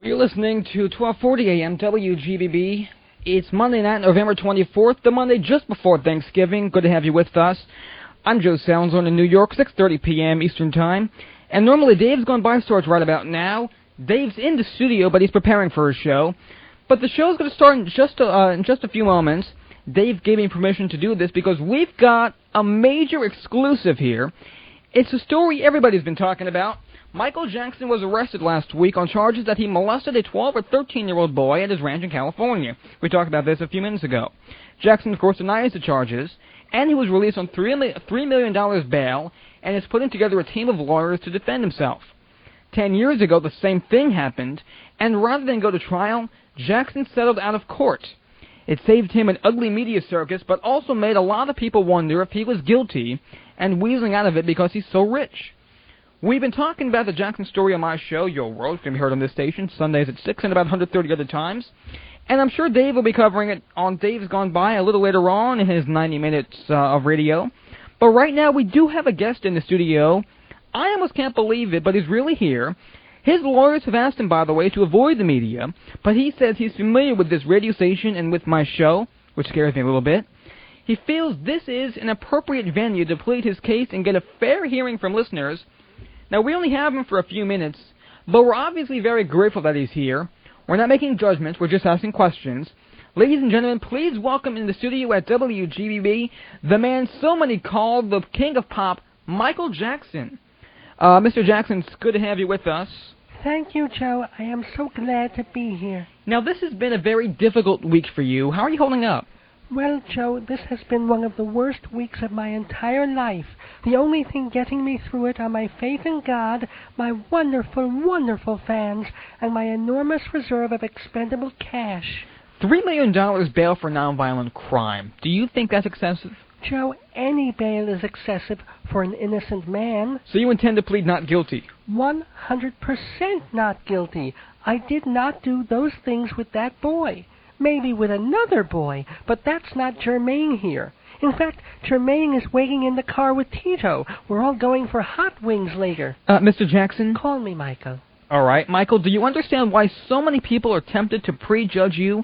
You're listening to 1240 AM WGBB. It's Monday night, November 24th, the Monday just before Thanksgiving. Good to have you with us. I'm Joe Salzone in New York, 6:30 p.m. Eastern Time. And normally Dave's going by stores right about now. Dave's in the studio, but he's preparing for his show. But the show's going to start in just a few moments. Dave gave me permission to do this because we've got a major exclusive here. It's a story everybody's been talking about. Michael Jackson was arrested last week on charges that he molested a 12 or 13-year-old boy at his ranch in California. We talked about this a few minutes ago. Jackson, of course, denies the charges, and he was released on $3 million bail and is putting together a team of lawyers to defend himself. 10 years ago, the same thing happened, and rather than go to trial, Jackson settled out of court. It saved him an ugly media circus, but also made a lot of people wonder if he was guilty and weaseling out of it because he's so rich. We've been talking about the Jackson story on my show, Your World. It's going to be heard on this station Sundays at 6 and about 130 other times. And I'm sure Dave will be covering it on Dave's Gone By a little later on in his 90 minutes of radio. But right now we do have a guest in the studio. I almost can't believe it, but he's really here. His lawyers have asked him, by the way, to avoid the media, but he says he's familiar with this radio station and with my show, which scares me a little bit. He feels this is an appropriate venue to plead his case and get a fair hearing from listeners. Now, we only have him for a few minutes, but we're obviously very grateful that he's here. We're not making judgments, we're just asking questions. Ladies and gentlemen, please welcome in the studio at WGBB, the man so many call the king of pop, Michael Jackson. Mr. Jackson, it's good to have you with us. Thank you, Joe. I am so glad to be here. Now, this has been a very difficult week for you. How are you holding up? Well, Joe, this has been one of the worst weeks of my entire life. The only thing getting me through it are my faith in God, my wonderful, wonderful fans, and my enormous reserve of expendable cash. $3 million bail for nonviolent crime. Do you think that's excessive? Joe, any bail is excessive for an innocent man. So you intend to plead not guilty? 100% not guilty. I did not do those things with that boy. Maybe with another boy, but that's not germane here. In fact, Jermaine is waiting in the car with Tito. We're all going for hot wings later. Mr. Jackson? Call me Michael. All right. Michael, do you understand why so many people are tempted to prejudge you?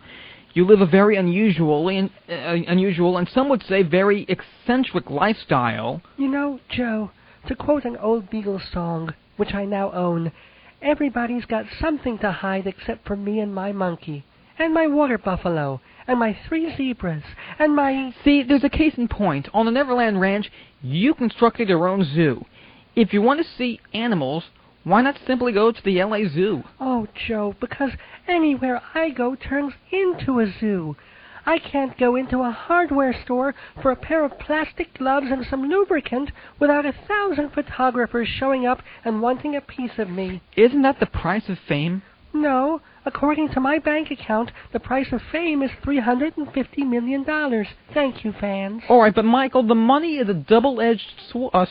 You live a very unusual and some would say very eccentric lifestyle. You know, Joe, to quote an old Beatles song, which I now own, everybody's got something to hide except for me and my monkey, and my water buffalo, and my 3 zebras, and my... See, there's a case in point. On the Neverland Ranch, you constructed your own zoo. If you want to see animals, why not simply go to the LA Zoo? Oh, Joe, because anywhere I go turns into a zoo. I can't go into a hardware store for a pair of plastic gloves and some lubricant without 1,000 photographers showing up and wanting a piece of me. Isn't that the price of fame? No. According to my bank account, the price of fame is $350 million. Thank you, fans. All right, but Michael, the money is a double-edged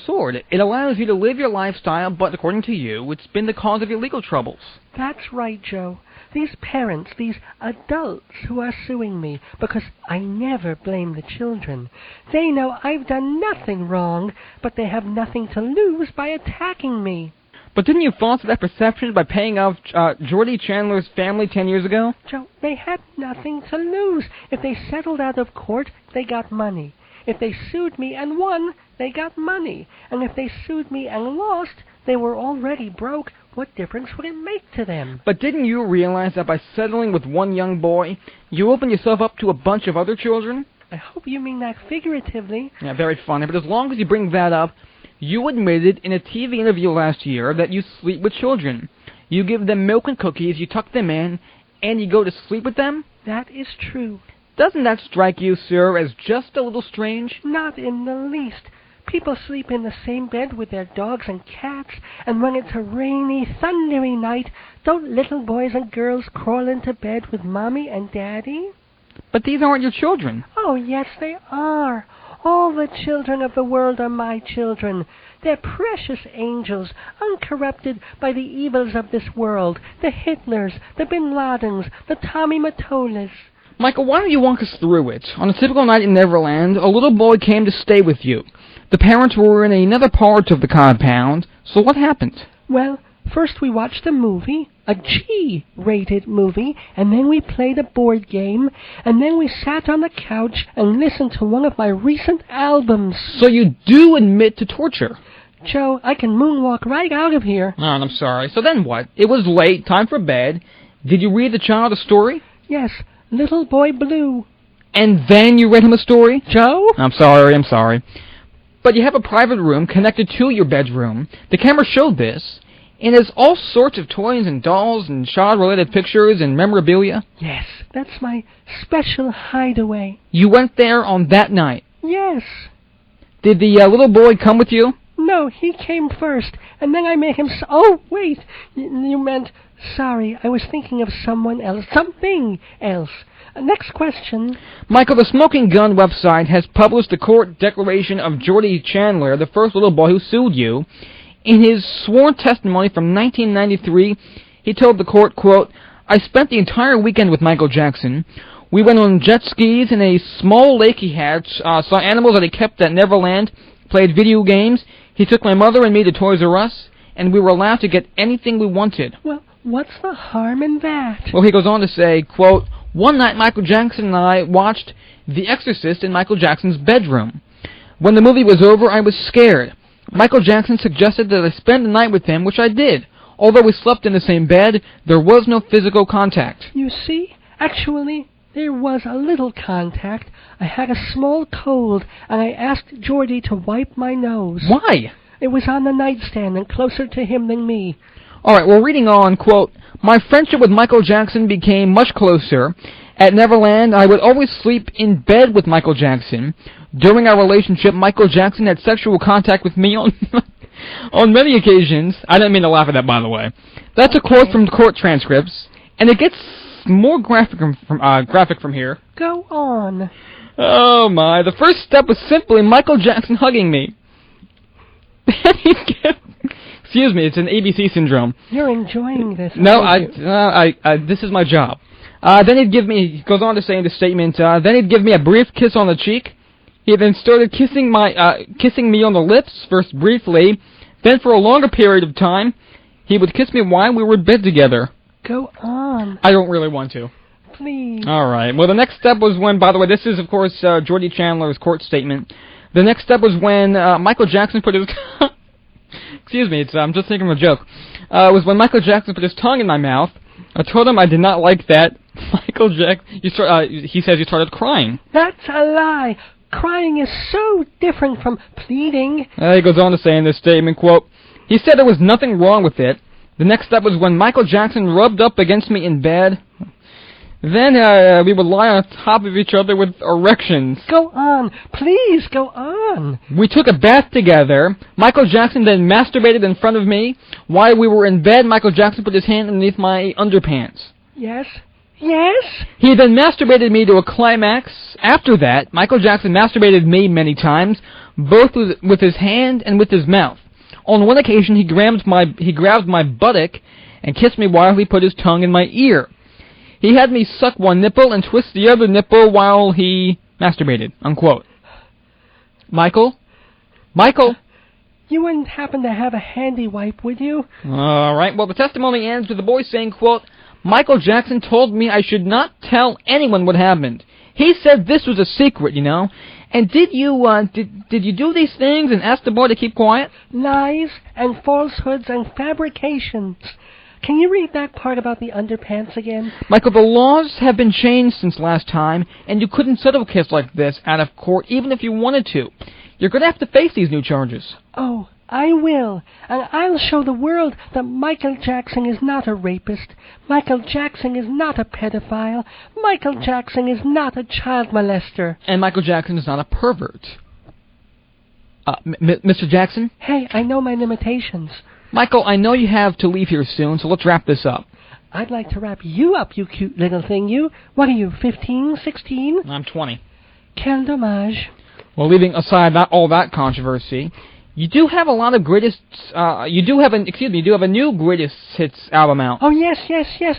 sword. It allows you to live your lifestyle, but according to you, it's been the cause of your legal troubles. That's right, Joe. These parents, these adults who are suing me, because I never blame the children, they know I've done nothing wrong, but they have nothing to lose by attacking me. But didn't you foster that perception by paying off Jordy Chandler's family 10 years ago? Joe, they had nothing to lose. If they settled out of court, they got money. If they sued me and won, they got money. And if they sued me and lost, they were already broke. What difference would it make to them? But didn't you realize that by settling with one young boy, you opened yourself up to a bunch of other children? I hope you mean that figuratively. Yeah, very funny. But as long as you bring that up, you admitted in a TV interview last year that you sleep with children. You give them milk and cookies, you tuck them in, and you go to sleep with them? That is true. Doesn't that strike you, sir, as just a little strange? Not in the least. People sleep in the same bed with their dogs and cats, and when it's a rainy, thundery night, don't little boys and girls crawl into bed with Mommy and Daddy? But these aren't your children. Oh, yes, they are. All the children of the world are my children. They're precious angels, uncorrupted by the evils of this world, the Hitlers, the Bin Ladens, the Tommy Mottolas. Michael, why don't you walk us through it? On a typical night in Neverland, a little boy came to stay with you. The parents were in another part of the compound, so what happened? Well, First we watched a movie, a G-rated movie, and then we played a board game, and then we sat on the couch and listened to one of my recent albums. So you do admit to torture? Joe, I can moonwalk right out of here. Oh, I'm sorry. So then what? It was late, time for bed. Did you read the child a story? Yes, Little Boy Blue. And then you read him a story? Joe? I'm sorry. But you have a private room connected to your bedroom. The camera showed this. And there's all sorts of toys and dolls and child-related pictures and memorabilia. Yes, that's my special hideaway. You went there on that night? Yes. Did the little boy come with you? No, he came first, and then I made him oh, wait, you meant... Sorry, I was thinking of someone else. Something else. Next question. Michael, the Smoking Gun website has published the court declaration of Jordy Chandler, the first little boy who sued you. In his sworn testimony from 1993, he told the court, quote, I spent the entire weekend with Michael Jackson. We went on jet skis in a small lake he had, saw animals that he kept at Neverland, played video games. He took my mother and me to Toys R Us, and we were allowed to get anything we wanted. Well, what's the harm in that? Well, he goes on to say, quote, one night Michael Jackson and I watched The Exorcist in Michael Jackson's bedroom. When the movie was over, I was scared. Michael Jackson suggested that I spend the night with him, which I did. Although we slept in the same bed, there was no physical contact. You see, actually, there was a little contact. I had a small cold, and I asked Jordy to wipe my nose. Why? It was on the nightstand and closer to him than me. All right, well, reading on, quote, my friendship with Michael Jackson became much closer. At Neverland, I would always sleep in bed with Michael Jackson. During our relationship, Michael Jackson had sexual contact with me on many occasions. I didn't mean to laugh at that, by the way. That's a quote from court transcripts, and it gets more graphic from here. Go on. Oh, my. The first step was simply Michael Jackson hugging me. Excuse me, it's an ABC syndrome. You're enjoying this. No, this is my job. Then he'd give me, he goes on to say in the statement, then he'd give me a brief kiss on the cheek. He then started kissing me on the lips, first briefly, then for a longer period of time, he would kiss me while we were in bed together. Go on. I don't really want to. Please. All right. Well, the next step was when, by the way, this is, of course, Jordy Chandler's court statement. The next step was when Michael Jackson put his... Excuse me, I'm just thinking of a joke. Was when Michael Jackson put his tongue in my mouth. I told him I did not like that. Michael Jackson, he says he started crying. That's a lie. Crying is so different from pleading. He goes on to say in this statement, quote, he said there was nothing wrong with it. The next step was when Michael Jackson rubbed up against me in bed. Then we would lie on top of each other with erections. Go on. Please, go on. We took a bath together. Michael Jackson then masturbated in front of me. While we were in bed, Michael Jackson put his hand underneath my underpants. Yes? Yes? He then masturbated me to a climax. After that, Michael Jackson masturbated me many times, both with his hand and with his mouth. On one occasion, he grabbed my buttock and kissed me while he put his tongue in my ear. He had me suck one nipple and twist the other nipple while he masturbated, unquote. Michael? You wouldn't happen to have a handy wipe, would you? All right. Well, the testimony ends with the boy saying, quote, Michael Jackson told me I should not tell anyone what happened. He said this was a secret, you know. And did you do these things and ask the boy to keep quiet? Lies and falsehoods and fabrications. Can you read that part about the underpants again? Michael, the laws have been changed since last time, and you couldn't settle a case like this out of court even if you wanted to. You're going to have to face these new charges. Oh, I will. And I'll show the world that Michael Jackson is not a rapist. Michael Jackson is not a pedophile. Michael Jackson is not a child molester. And Michael Jackson is not a pervert. Mr. Jackson? Hey, I know my limitations. Michael, I know you have to leave here soon, so let's wrap this up. I'd like to wrap you up, you cute little thing, you. What are you, 15, 16? I'm 20. Quel dommage. Well, leaving aside all that controversy, You do have a lot of greatest, you do have a new greatest hits album out. Oh, yes.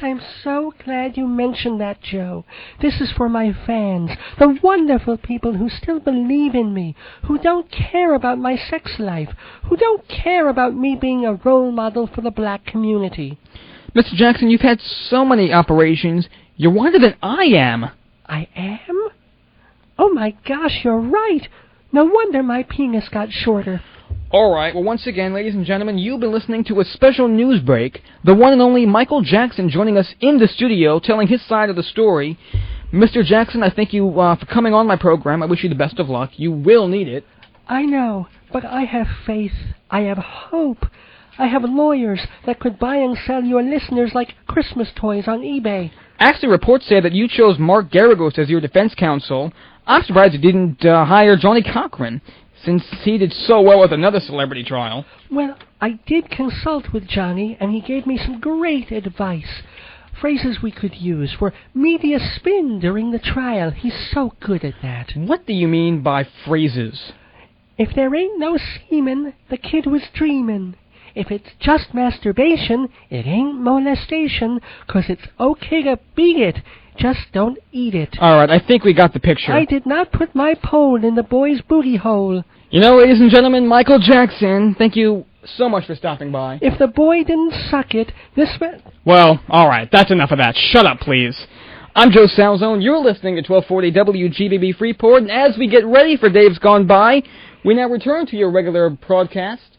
I'm so glad you mentioned that, Joe. This is for my fans, the wonderful people who still believe in me, who don't care about my sex life, who don't care about me being a role model for the black community. Mr. Jackson, you've had so many operations. You're wider than I am. I am? Oh, my gosh, you're right. No wonder my penis got shorter. All right, well, once again, ladies and gentlemen, you've been listening to a special news break. The one and only Michael Jackson joining us in the studio, telling his side of the story. Mr. Jackson, I thank you for coming on my program. I wish you the best of luck. You will need it. I know, but I have faith. I have hope. I have lawyers that could buy and sell your listeners like Christmas toys on eBay. Actually, reports say that you chose Mark Garagos as your defense counsel. I'm surprised you didn't hire Johnny Cochran, since he did so well with another celebrity trial. Well, I did consult with Johnny, and he gave me some great advice. Phrases we could use for media spin during the trial. He's so good at that. What do you mean by phrases? If there ain't no semen, the kid was dreamin'. If it's just masturbation, it ain't molestation, 'cause it's okay to beat it. Just don't eat it. All right, I think we got the picture. I did not put my pole in the boy's booty hole. You know, ladies and gentlemen, Michael Jackson, thank you so much for stopping by. If the boy didn't suck it, this way... Well, all right, that's enough of that. Shut up, please. I'm Joe Salzone. You're listening to 1240 WGBB Freeport, and as we get ready for Dave's Gone By, we now return to your regular broadcast.